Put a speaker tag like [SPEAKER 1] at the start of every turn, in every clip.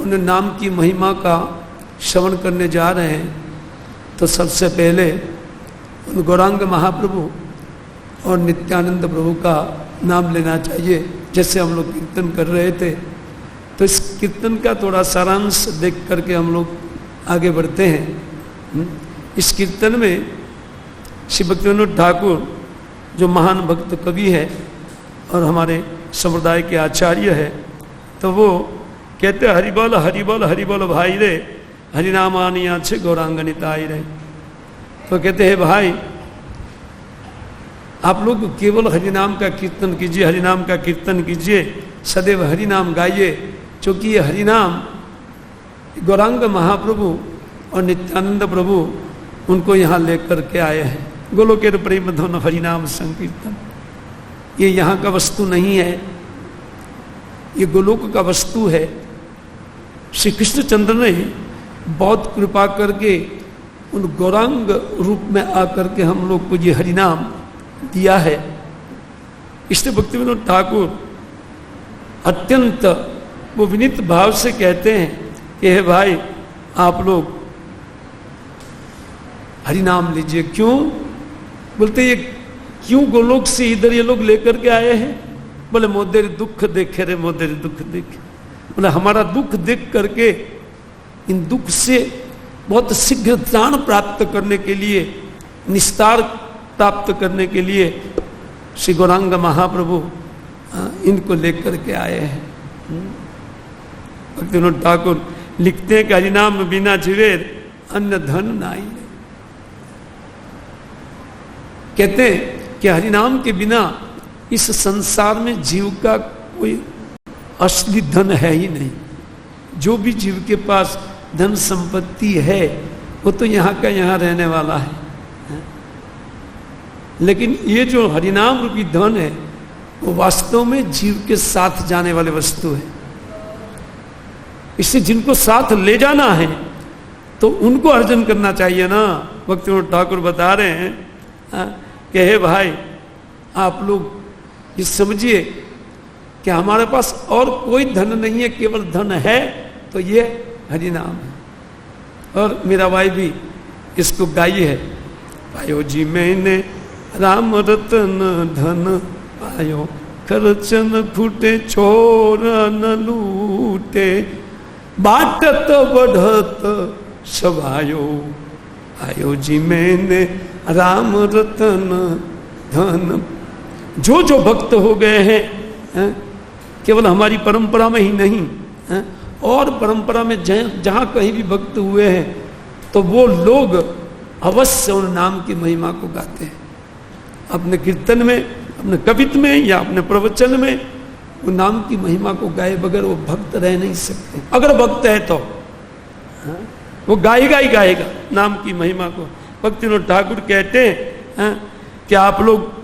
[SPEAKER 1] उन नाम की महिमा का श्रवण करने जा रहे हैं तो सबसे पहले उन गौरांग महाप्रभु और नित्यानंद प्रभु का नाम लेना चाहिए। जैसे हम लोग कीर्तन कर रहे थे तो इस कीर्तन का थोड़ा सारांश देख करके हम लोग आगे बढ़ते हैं। इस कीर्तन में श्री भक्तिविनोद ठाकुर जो महान भक्त कवि है और हमारे संप्रदाय के आचार्य है, तो वो कहते हरिबोल हरिबोल हरिबोल भाई रे, हरिनामानिया छे गौरांगनिताई रे। तो कहते हैं भाई आप लोग केवल हरिनाम का कीर्तन कीजिए, हरिनाम का कीर्तन कीजिए, सदैव हरिनाम गाइए, क्योंकि ये हरिनाम गौरांग महाप्रभु और नित्यानंद प्रभु उनको यहाँ लेकर के आए हैं। गोलोकेर प्रेम धन हरिनाम संकीर्तन, ये यहाँ का वस्तु नहीं है, ये गोलोक का वस्तु है। श्री कृष्णचंद्र ने बहुत कृपा करके उन गौरांग रूप में आकर के हम लोग को ये हरिनाम दिया है। इसलिए भक्तिविनोद ठाकुर अत्यंत वो विनीत भाव से कहते हैं कि हे भाई आप लोग हरिनाम लीजिए। क्यों बोलते ये क्यों गोलोक से इधर ये लोग लेकर के आए हैं? बोले मोदेर दुख देखे रे, मोदेर दुख देखे। बोले हमारा दुख देख करके इन दुख से बहुत शीघ्र त्राण प्राप्त करने के लिए, निस्तार प्राप्त करने के लिए श्री गौरांग महाप्रभु इनको लेकर के आए हैं। भक्तिविनोद ठाकुर लिखते हैं कि हरिनाम बिना जीवेर अन्य धन नाई। कहते हैं कि हरिनाम के बिना इस संसार में जीव का कोई असली धन है ही नहीं। जो भी जीव के पास धन संपत्ति है वो तो यहाँ का यहाँ रहने वाला है, लेकिन ये जो हरिनाम रूपी धन है वो वास्तव में जीव के साथ जाने वाले वस्तु है। इससे जिनको साथ ले जाना है तो उनको अर्जन करना चाहिए ना। भक्तिविनोद ठाकुर बता रहे हैं कि हे भाई आप लोग ये समझिए कि हमारे पास और कोई धन नहीं है, केवल धन है तो ये हरिनाम है। और मेरा भाई भी इसको गाई है, पायो जी मैंने राम रतन धन पायो, खर्चन फूटे चोर न लूटे, बाटत बढ़त सभायो, आयो जी मैंने राम रतन धन। जो जो भक्त हो गए हैं केवल हमारी परंपरा में ही नहीं और परंपरा में जहाँ कहीं भी भक्त हुए हैं तो वो लोग अवश्य उन नाम की महिमा को गाते हैं। अपने कीर्तन में, अपने कवित्व में या अपने प्रवचन में वो नाम की महिमा को गाए बगैर वो भक्त रह नहीं सकते। अगर भक्त है तो वो गाएगा ही गाएगा नाम की महिमा को। भक्तिविनोद ठाकुर कहते हैं कि आप लोग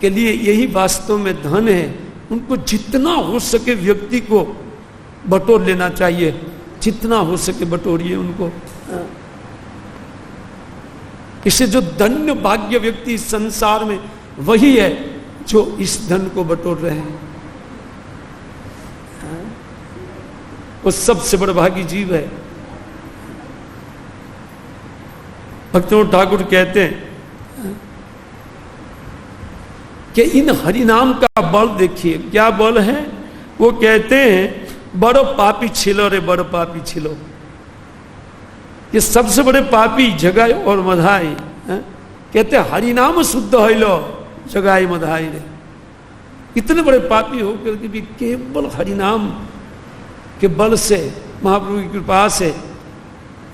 [SPEAKER 1] के लिए यही वास्तव में धन है। उनको जितना हो सके व्यक्ति को बटोर लेना चाहिए, जितना हो सके बटोरिए उनको। इससे जो धन्य भाग्य व्यक्ति इस संसार में वही है जो इस धन को बटोर रहे हैं। वो सबसे बड़ा भागी जीव है। भक्तिविनोद ठाकुर कहते हैं कि इन हरिनाम का बल देखिए, क्या बल है। वो कहते हैं बड़ो पापी छिलो रे, बड़ो पापी छिलो। ये सबसे बड़े पापी जगाई और मधाई कहते हरिनाम शुद्ध होइलो जगाई मधाई रे। इतने बड़े पापी होकर के भी केवल हरिनाम के बल से, महाप्रभु की कृपा से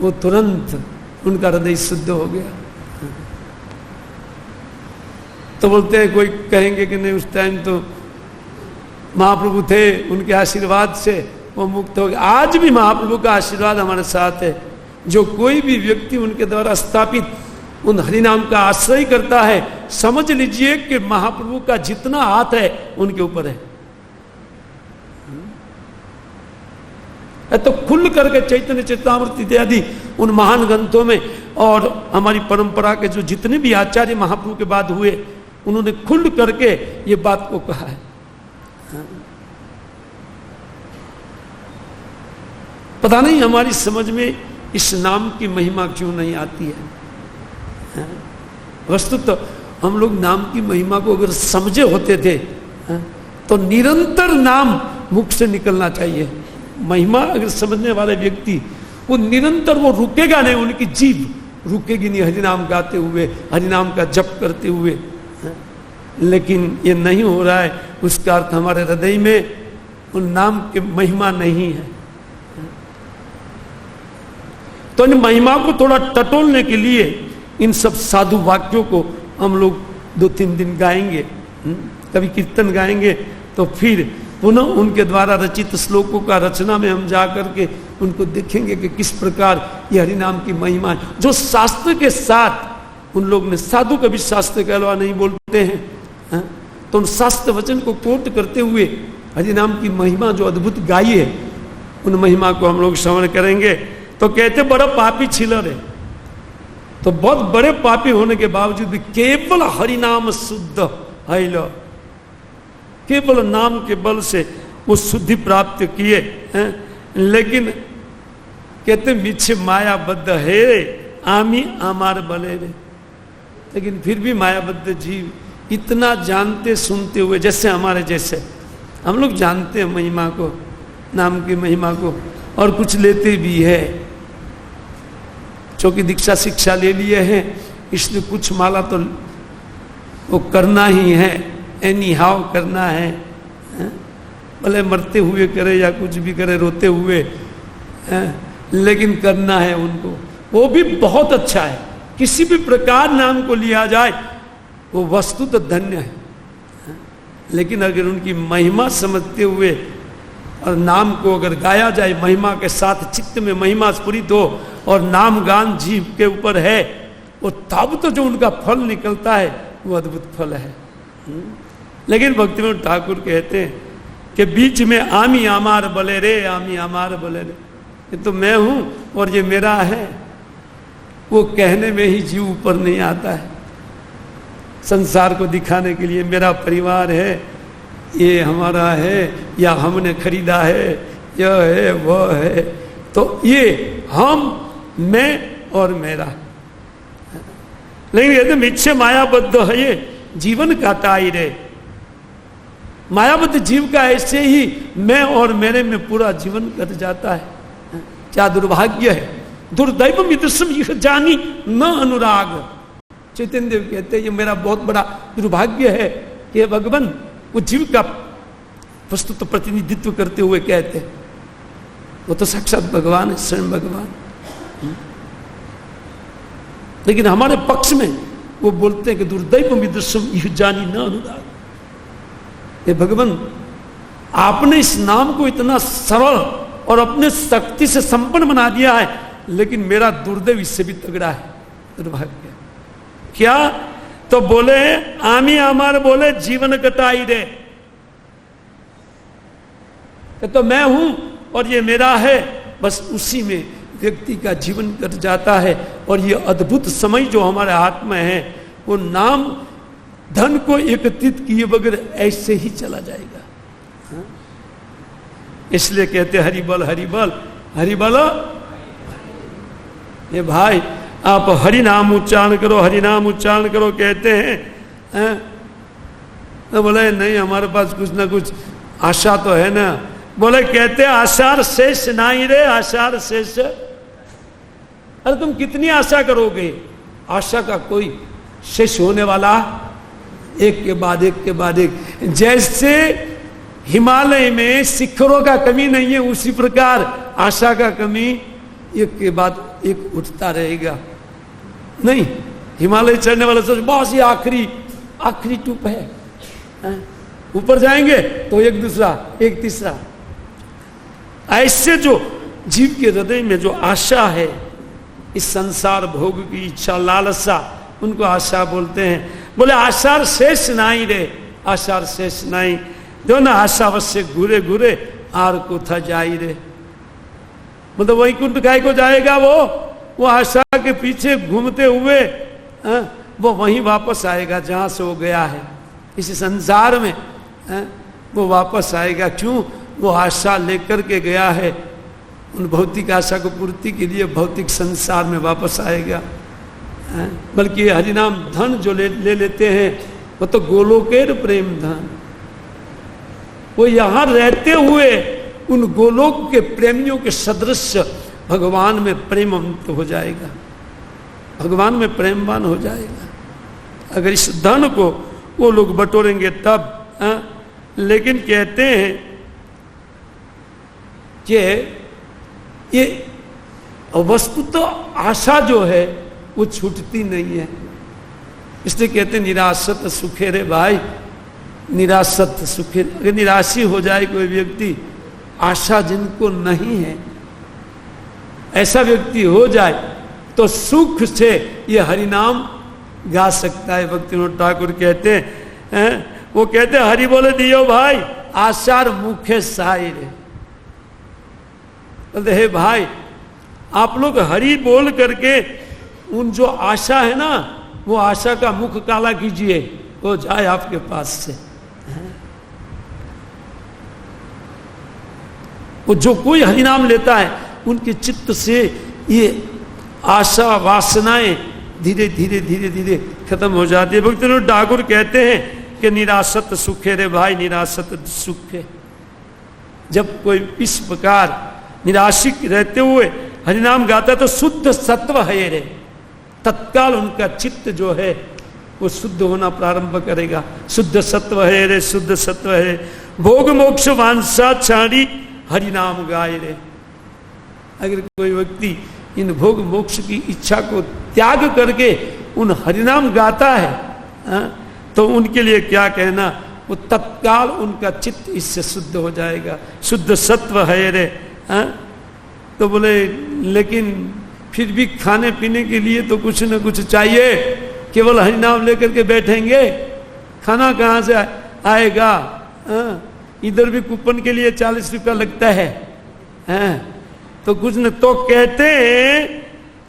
[SPEAKER 1] वो तुरंत उनका हृदय शुद्ध हो गया। तो बोलते हैं, कोई कहेंगे कि नहीं उस टाइम तो महाप्रभु थे, उनके आशीर्वाद से वो मुक्त हो गए। आज भी महाप्रभु का आशीर्वाद हमारे साथ है। जो कोई भी व्यक्ति उनके द्वारा स्थापित उन हरिनाम का आश्रय करता है, समझ लीजिए कि महाप्रभु का जितना हाथ है उनके ऊपर है। तो खुल करके चैतन्य चेतामृत इत्यादि उन महान ग्रंथों में और हमारी परंपरा के जो जितने भी आचार्य महाप्रभु के बाद हुए उन्होंने खुल करके ये बात को कहा है। पता नहीं हमारी समझ में इस नाम की महिमा क्यों नहीं आती है। वस्तुतः तो हम लोग नाम की महिमा को अगर समझे होते थे तो निरंतर नाम मुख से निकलना चाहिए। महिमा अगर समझने वाले व्यक्ति वो निरंतर, वो रुकेगा नहीं, उनकी जीभ रुकेगी नहीं हरिनाम गाते हुए, हरिनाम का जप करते हुए। लेकिन ये नहीं हो रहा है, उसका अर्थ हमारे हृदय में उन नाम की महिमा नहीं है। तो इन महिमा को थोड़ा टटोलने के लिए इन सब साधु वाक्यों को हम लोग 2-3 दिन गाएंगे, कभी कीर्तन गाएंगे, तो फिर पुनः उनके द्वारा रचित श्लोकों का रचना में हम जा करके उनको देखेंगे कि किस प्रकार ये हरिनाम की महिमा है, जो शास्त्र के साथ उन लोग ने, साधु कभी शास्त्र के अलावा नहीं बोलते हैं, तो उन शास्त्र वचन को कोट करते हुए हरिनाम की महिमा जो अद्भुत गाई है, उन महिमा को हम लोग श्रवण करेंगे। तो कहते बड़ा पापी छिलर है, तो बहुत बड़े पापी होने के बावजूद भी केवल हरिनाम शुद्ध है, केवल नाम के बल से वो शुद्धि प्राप्त किए। लेकिन कहते मिछे मायाबद्ध है आमी आमार बले रे, लेकिन फिर भी मायाबद्ध जीव इतना जानते सुनते हुए, जैसे हमारे जैसे हम लोग जानते हैं महिमा को, नाम की महिमा को, और कुछ लेते भी है, क्योंकि दीक्षा शिक्षा ले लिए हैं, इसलिए कुछ माला तो वो करना ही है, एनी हाउ करना है, भले मरते हुए करे या कुछ भी करे, रोते हुए, लेकिन करना है उनको। वो भी बहुत अच्छा है, किसी भी प्रकार नाम को लिया जाए वो वस्तु तो धन्य है, लेकिन अगर उनकी महिमा समझते हुए और नाम को अगर गाया जाए, महिमा के साथ चित्त में महिमा स्फुरित हो और नाम गान जीव के ऊपर है, वो तब तो जो उनका फल निकलता है वो अद्भुत फल है। लेकिन भक्तिविनोद ठाकुर कहते हैं कि बीच में आमी आमार बले रे, आमी आमार बले रे, ये तो मैं हूं और ये मेरा है, वो कहने में ही जीव ऊपर नहीं आता है। संसार को दिखाने के लिए मेरा परिवार है, ये हमारा है, या हमने खरीदा है, यह है वह है, तो ये हम, मैं और मेरा। लेकिन कहते मिच्छे मायाबद्ध है ये जीवन का ताई रे, मायाबद्ध जीव का ऐसे ही मैं और मेरे में पूरा जीवन कट जाता है। क्या दुर्भाग्य है, दुर्दैव मित्रसम यह जानी न अनुराग। चैतन्य देव कहते हैं ये मेरा बहुत बड़ा दुर्भाग्य है कि भगवान वो जीव का वस्तु तो प्रतिनिधित्व करते हुए कहते हैं, वो तो साक्षात भगवान है, स्वयं भगवान, लेकिन हमारे पक्ष में वो बोलते हैं कि दुर्दैव मित्रसम यह जानी न अनुराग। ये भगवान आपने इस नाम को इतना सरल और अपने शक्ति से संपन्न बना दिया है, लेकिन मेरा दुर्दैव इससे भी तगड़ा है, दुर्भाग्य। क्या? तो बोले आमी आमार बोले जीवन कटाई रे, तो मैं हूं और ये मेरा है, बस उसी में व्यक्ति का जीवन कट जाता है। और ये अद्भुत समय जो हमारे हाथ में है, वो नाम धन को एकत्रित किए बगैर ऐसे ही चला जाएगा। इसलिए कहते हरि बल हरि बल हरि बल। ये भाई आप हरि नाम उच्चारण करो, हरि नाम उच्चारण करो, कहते हैं, तो बोले नहीं हमारे पास कुछ ना कुछ आशा तो है ना। बोले कहते आशार शेष नहीं रे, आशार शेष। अरे तुम कितनी आशा करोगे, आशा का कोई शेष होने वाला, एक के बाद एक के बाद एक। जैसे हिमालय में शिखरों का कमी नहीं है, उसी प्रकार आशा का कमी एक के बाद एक उठता रहेगा। नहीं, हिमालय चढ़ने वाला सोच बहुत ही आखिरी टूप है, ऊपर जाएंगे तो एक दूसरा एक तीसरा। ऐसे जो जीव के हृदय में जो आशा है, इस संसार भोग की इच्छा लालसा, उनको आशा बोलते हैं। बोले आशार शेष नहीं रे, आशार शेष नहीं, जो ना आशावश्य घूरे घूरे आर को था जाई रे। मतलब वही कुंठ काय को जाएगा, वो आशा के पीछे घूमते हुए वो वहीं वापस आएगा जहां से वो गया है। इस संसार में वो वापस आएगा। क्यों? वो आशा लेकर के गया है उन भौतिक आशा को पूर्ति के लिए भौतिक संसार में वापस आएगा। बल्कि हरिनाम धन जो ले लेते हैं वो तो गोलोकेर प्रेम धन, वो यहां रहते हुए उन गोलोक के प्रेमियों के सदृश भगवान में प्रेमवंत हो जाएगा, भगवान में प्रेमवान हो जाएगा। अगर इस धन को वो लोग बटोरेंगे तब। लेकिन कहते हैं कि ये वस्तुतः आशा जो है वो छूटती नहीं है, इसलिए कहते हैं निरासत सुखे रे भाई, निरासत सुखे। अगर निराशी हो जाए कोई व्यक्ति, आशा जिनको नहीं है, ऐसा व्यक्ति हो जाए तो सुख से ये हरिनाम गा सकता है। भक्तिविनोद ठाकुर कहते हैं, वो कहते हैं हरि बोले दियो भाई आशार मुखे साई रे। बोलते हे भाई आप लोग हरि बोल करके उन जो आशा है ना, वो आशा का मुख काला कीजिए, वो जाए आपके पास से। वो जो कोई हरिनाम लेता है उनके चित्त से ये आशा वासनाएं धीरे धीरे धीरे धीरे खत्म हो जाती है। भक्तिविनोद ठाकुर कहते हैं कि निरासत सुखे रे भाई, निरासत सुखे। जब कोई इस प्रकार निराशिक रहते हुए हरिनाम गाता है तो शुद्ध सत्व है रे, तत्काल उनका चित्त जो है वो शुद्ध होना प्रारंभ करेगा। शुद्ध सत्व है रे, शुद्ध सत्व है। भोग मोक्ष वांछा छाड़ी हरिनाम गाय रे। अगर कोई व्यक्ति इन भोग मोक्ष की इच्छा को त्याग करके उन हरिनाम गाता है तो उनके लिए क्या कहना, वो तत्काल उनका चित्त इससे शुद्ध हो जाएगा। शुद्ध सत्व है रे। तो बोले लेकिन फिर भी खाने पीने के लिए तो कुछ न कुछ चाहिए, केवल हरिनाम लेकर के बैठेंगे, खाना कहाँ से आएगा? इधर भी कूपन के लिए 40 रुपया लगता है। तो कुछ न तो कहते हैं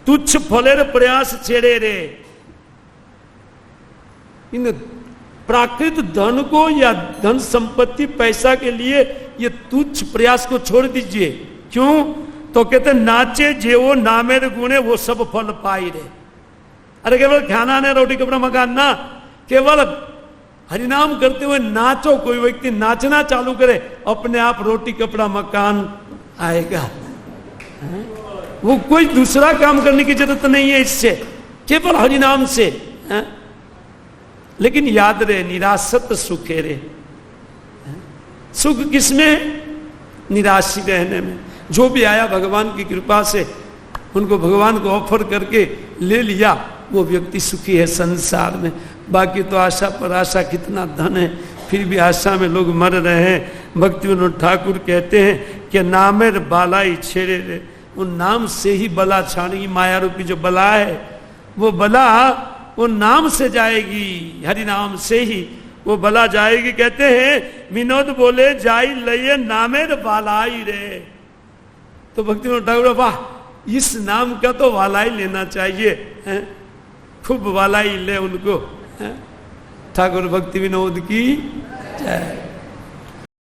[SPEAKER 1] तुच्छ फलेर प्रयास छेड़े रे। इन प्राकृत धन को या धन संपत्ति पैसा के लिए ये तुच्छ प्रयास को छोड़ दीजिए। क्यों? तो कहते नाचे जेवो नामेर गुणे वो सब फल पाई रे। अरे केवल खाना ने रोटी कपड़ा मकान ना, केवल हरिनाम करते हुए नाचो। कोई व्यक्ति नाचना चालू करे, अपने आप रोटी कपड़ा मकान आएगा। वो कोई दूसरा काम करने की जरूरत नहीं है इससे, केवल हरिनाम से। लेकिन याद रहे निरासत सुखे रे। सुख किसमें? निराशी रहने में। जो भी आया भगवान की कृपा से उनको भगवान को ऑफर करके ले लिया, वो व्यक्ति सुखी है संसार में। बाकी तो आशा पर आशा, कितना धन है फिर भी आशा में लोग मर रहे हैं। भक्तिविनोद ठाकुर कहते हैं कि नामेर बालाई छेड़े रे। उन नाम से ही बला छानेगी। माया रूपी जो बला है वो बला वो नाम से जाएगी, हरि नाम से ही वो बला जाएगी। कहते हैं विनोद बोले जाई लये नामेर बालाई रे। तो भक्तिविनोद ठाकुर वाह, इस नाम का तो वालाई लेना चाहिए, खूब वालाई ले उनको। ठाकुर भक्ति विनोद की जय।